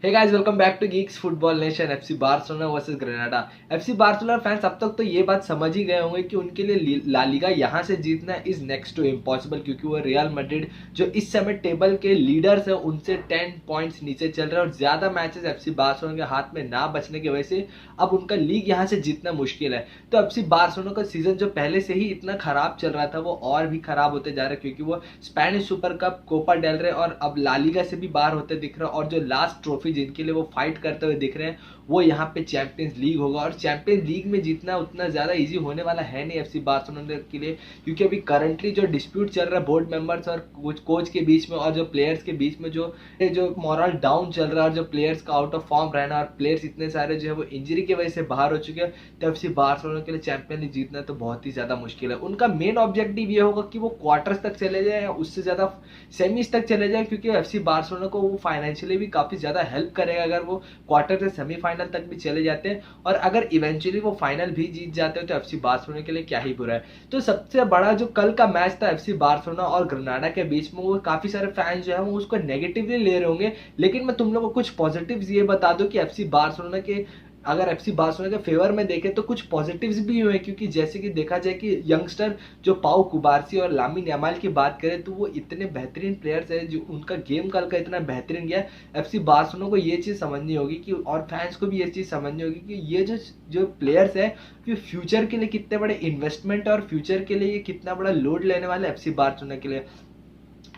Hey guys, welcome back to Geeks Football Nation. FC Barcelona versus Granada. FC Barcelona fans अब तक तो ये बात समझ ही गए होंगे कि उनके लिए ला लीगा यहाँ से जीतना इज नेक्स्ट टू इम्पॉसिबल, क्योंकि वो रियल मैड्रिड जो इस समय टेबल के लीडर्स है उनसे 10 पॉइंट्स नीचे चल रहे हैं और ज्यादा मैचेस एफसी बार्सिलोना के हाथ में ना बचने की वजह से अब उनका लीग यहाँ से जीतना मुश्किल है। तो एफसी बार्सिलोना का सीजन जो पहले से ही इतना खराब चल रहा था वो और भी खराब होते जा रहा है, क्योंकि वो Spanish Super Cup, Copa del Rey और अब ला लीगा से भी बाहर होते दिख रहा है। और जो लास्ट ट्रॉफी जिनके लिए वो फाइट करते हुए दिख रहे हैं वो यहाँ पे चैंपियंस लीग होगा। और चैंपियंस लीग में जीतना उतना ज्यादा इजी होने वाला है नहीं एफसी बार्सिलोना के लिए, क्योंकि अभी करंटली जो डिस्प्यूट चल रहा है बोर्ड मेंबर्स और कुछ कोच के बीच में और जो प्लेयर्स के बीच में, जो मॉरल डाउन चल रहा है और जो प्लेयर्स का आउट ऑफ फॉर्म रहना और प्लेयर्स इतने सारे जो है वो इंजरी की वजह से बाहर हो चुके हैं, तो एफसी बार्सिलोना के लिए चैंपियन लीग जीतना तो बहुत ही ज्यादा मुश्किल है। उनका मेन ऑब्जेक्टिव ये होगा कि वो क्वार्टर्स तक चले जाए या उससे ज्यादा सेमीज तक चले जाए, क्योंकि एफसी बार्सिलोना को वो फाइनेंशियली भी काफी ज्यादा हेल्प करेगा अगर वो क्वार्टर से सेमीफाइनल तक भी चले जाते हैं। और अगर इवेंचुअली वो फाइनल भी जीत जाते हैं तो एफसी बार्सिलोना के लिए क्या ही बुरा है। तो सबसे बड़ा जो कल का मैच था एफसी बार्सिलोना और ग्रेनाडा के बीच में, वो काफी सारे फैंस जो है वो उसको नेगेटिवली ले रहे होंगे, लेकिन मैं तुम लोगों को कुछ पॉजिटिव्स ये बता दूं कि एफसी बार्सिलोना के, अगर एफसी बार्सिलोना के फेवर में देखें तो कुछ पॉजिटिव्स भी हुए, क्योंकि जैसे कि देखा जाए कि यंगस्टर जो पाउ कुबार्सी और लामिन यामाल की बात करें तो वो इतने बेहतरीन प्लेयर्स हैं, जो उनका गेम कल का इतना बेहतरीन गया। एफसी बार्सिलोना को ये चीज़ समझनी होगी कि, और फैंस को भी ये चीज़ समझनी होगी कि ये जो जो प्लेयर्स है ये फ्यूचर के लिए कितने बड़े इन्वेस्टमेंट और फ्यूचर के लिए ये कितना बड़ा लोड लेने वाले एफसी बार्सिलोना के लिए।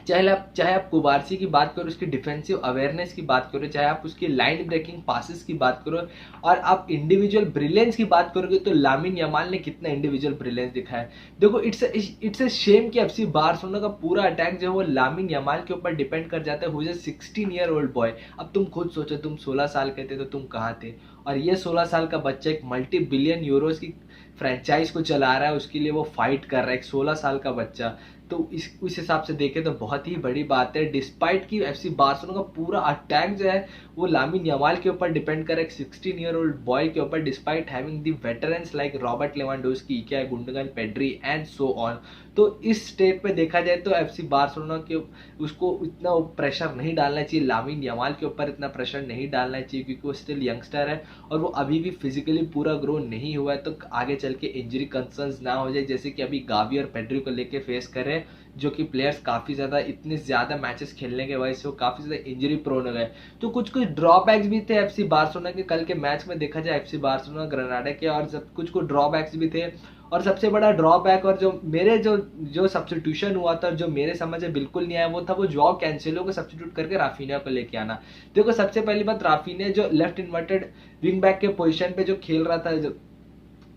चाहे आप कुबारसी की बात करो, उसकी डिफेंसिव अवेयरनेस की बात करो, चाहे आप उसकी लाइन ब्रेकिंग पासेस की बात करो, और आप इंडिविजुअल ब्रिलियंस की बात करोगे तो लामिन यमाल ने कितना इंडिविजुअल ब्रिलियंस दिखाया है। देखो, इट्स अ शेम कि एफसी बार्सिलोना का पूरा अटैक जो है वो लामिन यमाल के ऊपर डिपेंड कर जाता है, who is a 16 year old boy. अब तुम खुद सोचो, तुम 16 साल के थे तो तुम कहाँ थे, और ये 16 साल का बच्चा एक मल्टी बिलियन यूरोज की फ्रेंचाइज को चला रहा है, उसके लिए वो फाइट कर रहा है, एक 16 साल का बच्चा। तो उस हिसाब से देखें तो बहुत ही बड़ी बात है, डिस्पाइट कि एफसी बार्सिलोना का पूरा अटैक जो है वो लामिन यमाल के ऊपर डिपेंड करे, एक 16 ईयर ओल्ड बॉय के ऊपर, despite having the veterans like Robert Lewandowski, Ilkay Gundogan, Pedri and so on. तो इस स्टेट पे देखा जाए तो एफसी बार्सिलोना के उसको इतना प्रेशर नहीं डालना चाहिए, लामिन यमाल के ऊपर इतना प्रेशर नहीं डालना चाहिए, क्योंकि वो स्टिल यंगस्टर है और वो अभी भी फिजिकली पूरा ग्रो नहीं हुआ है, तो आगे चल के इंजरी कंसर्न्स ना हो जाए, जैसे कि अभी गावी और पेड्री को लेके फेस करें, जो कि प्लेयर्स काफ़ी ज़्यादा इतने ज़्यादा मैचेस खेलने के वजह से वो काफ़ी ज़्यादा इंजरी प्रोन हो गए। तो कुछ कुछ ड्रॉबैक्स भी थे एफसी बार्सिलोना के कल के मैच में, देखा जाए एफसी बार्सिलोना ग्रेनाडा के, और सब कुछ कुछ ड्रॉबैक्स भी थे। और सबसे बड़ा ड्रॉबैक, और जो मेरे जो जो सब्स्टिट्यूशन हुआ था, जो मेरे समझ में बिल्कुल नहीं आया, वो था वो जॉ कैंसेलो को सब्स्टिट्यूट करके राफिनिया को लेके आना। देखो, सबसे पहली बात, राफिनिया जो लेफ्ट इन्वर्टेड विंग बैक के पोजीशन पे जो खेल रहा था,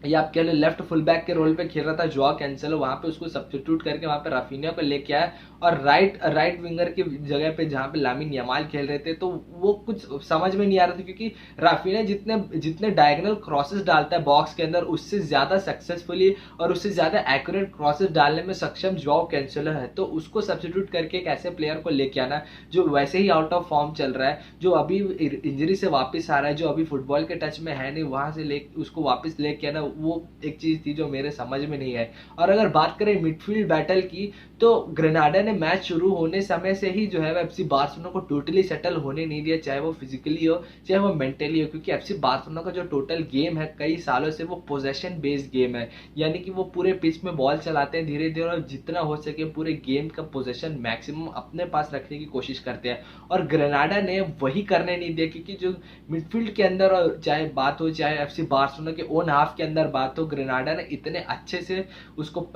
या आप कह लो लेफ्ट फुल बैक के रोल पे खेल रहा था जॉ कैंसेलो, वहां पे उसको सब्स्टिट्यूट करके वहां पे राफिनिया को लेके आया, और राइट विंगर की जगह पे जहां पे लामिन यमाल खेल रहे थे, तो वो कुछ समझ में नहीं आ रहा था, क्योंकि राफिनिया जितने जितने डायगोनल क्रॉसेस डालता है बॉक्स के अंदर, उससे ज्यादा सक्सेसफुली और उससे ज्यादा एक्यूरेट क्रॉसेस डालने में सक्षम जॉ कैंसेलो है। तो उसको सब्स्टिट्यूट करके एक ऐसे प्लेयर को लेके आना जो वैसे ही आउट ऑफ फॉर्म चल रहा है, जो अभी इंजरी से वापस आ रहा है, जो अभी फुटबॉल के टच में है नहीं, वहां से ले उसको वापस लेके आना, वो एक चीज थी जो मेरे समझ में नहीं है। और अगर बात करें मिडफील्ड बैटल की, तो ग्रेनाडा ने मैच शुरू होने समय से ही जो है एफसी बार्सिलोना को टोटली सेटल होने नहीं दिया, चाहे वो फिजिकली हो चाहे वो मेंटली हो, क्योंकि एफसी बार्सिलोना का जो टोटल गेम है कई सालों से वो पोजेशन बेस्ड गेम है, यानी कि वो पूरे पिच में बॉल चलाते हैं धीरे धीरे, और जितना हो सके पूरे गेम का पोजेशन मैक्सिमम अपने पास रखने की कोशिश करते हैं। और ग्रेनाडा ने वही करने नहीं दिया, क्योंकि जो मिडफील्ड के अंदर, और चाहे बात हो चाहे एफसी बार्सिलोना के ओन हाफ के अंदर बात हो, ग्रेनाडा ने इतने अच्छे से उसको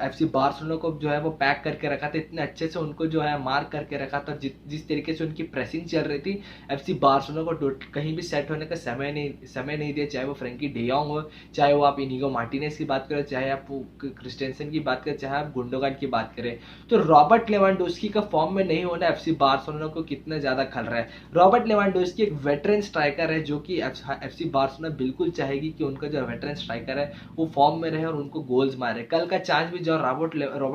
एफसी बार्सिलोना को जो है वो पैक करके रखा था, इतने अच्छे से उनको जो है मार्क करके रखा था, जिस तरीके से उनकी प्रेसिंग चल रही थी, एफसी बार्सिलोना को कहीं भी सेट होने का समय नहीं दिया, चाहे वो फ्रेंकी डियोंग हो, चाहे वो आप इनिगो मार्टिनेज की बात करें, चाहे आप क्रिस्टेंसन की बात करें, चाहे आप गुंडोगान की बात करें। तो रॉबर्ट लेवांडोव्स्की का फॉर्म में नहीं होना एफसी बार्सिलोना को कितना ज्यादा खल रहा है। रॉबर्ट लेवांडोव्स्की एक वेटरन स्ट्राइकर है, जो कि एफसी बार्सिलोना बिल्कुल चाहेगी कि उनका जो वेटरन स्ट्राइकर है वो फॉर्म में रहे और उनको गोल्स मारे। कल का चांस भी जो रॉबर्ट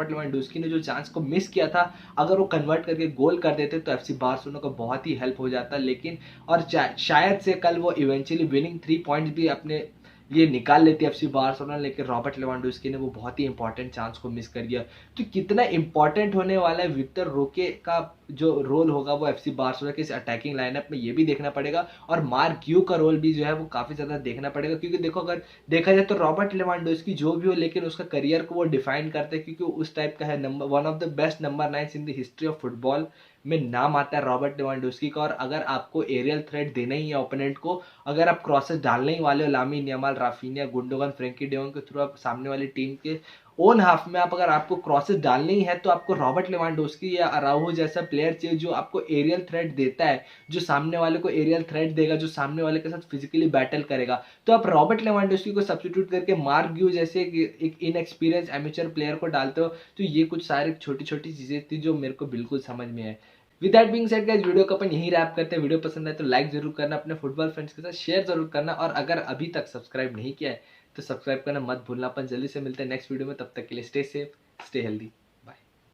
लेवांडोव्स्की ने जो चांस को मिस किया था, अगर वो कन्वर्ट करके गोल कर देते तो एफसी बार्सिलोना को बहुत ही हेल्प हो जाता, लेकिन और शायद से कल वो इवेंचुअली विनिंग 3 पॉइंट्स भी अपने ये निकाल लेती एफसी बार्सिलोना, लेकिन रॉबर्ट लेवांडोव्स्की ने वो बहुत ही इंपॉर्टेंट चांस को मिस कर दिया। तो कितना इंपॉर्टेंट होने वाला है विक्टर रोके का जो रोल होगा वो एफसी बार्सिलोना के इस अटैकिंग लाइनअप में, ये भी देखना पड़ेगा। और मार्क ग्यू का रोल भी जो है वो काफ़ी ज़्यादा देखना पड़ेगा, क्योंकि देखो अगर देखा जाए तो रॉबर्ट लेवांडोव्स्की जो भी हो, लेकिन उसका करियर को वो डिफाइन करते हैं, क्योंकि उस टाइप का है number one of the best number 9 in the history of football में नाम आता है रॉबर्ट लेवांडोव्स्की का। और अगर आपको एरियल थ्रेट देना ही है ओपोनेंट को, अगर आप क्रॉसेस डालने ही वाले हो Lamine Yamal, Raphinha, Gundogan, Frenkie de Jong के थ्रू, आप सामने वाली टीम के ओन हाफ में आप अगर आपको क्रॉसेस डालने ही है, तो आपको रॉबर्ट लेवांडोव्स्की या अराउहो जैसा प्लेयर चाहिए जो आपको एरियल थ्रेट देता है, जो सामने वाले को एरियल थ्रेट देगा, जो सामने वाले के साथ फिजिकली बैटल करेगा। तो आप रॉबर्ट लेवांडोव्स्की को सब्स्टिट्यूट करके मार्क ग्यू जैसे एक इनएक्सपीरियंस एमेचर प्लेयर को डालते हो। तो ये कुछ सारी छोटी छोटी चीज़ें थी जो मेरे को बिल्कुल समझ में आए। With that being said guys, video को अपन यहीं रैप करते हैं। वीडियो पसंद आए तो लाइक जरूर करना, अपने फुटबॉल फ्रेंड्स के साथ शेयर जरूर करना, और अगर अभी तक सब्सक्राइब नहीं किया है तो सब्सक्राइब करना मत भूलना। अपन जल्दी से मिलते हैं नेक्स्ट वीडियो में, तब तक के लिए स्टे सेफ, स्टे हेल्दी।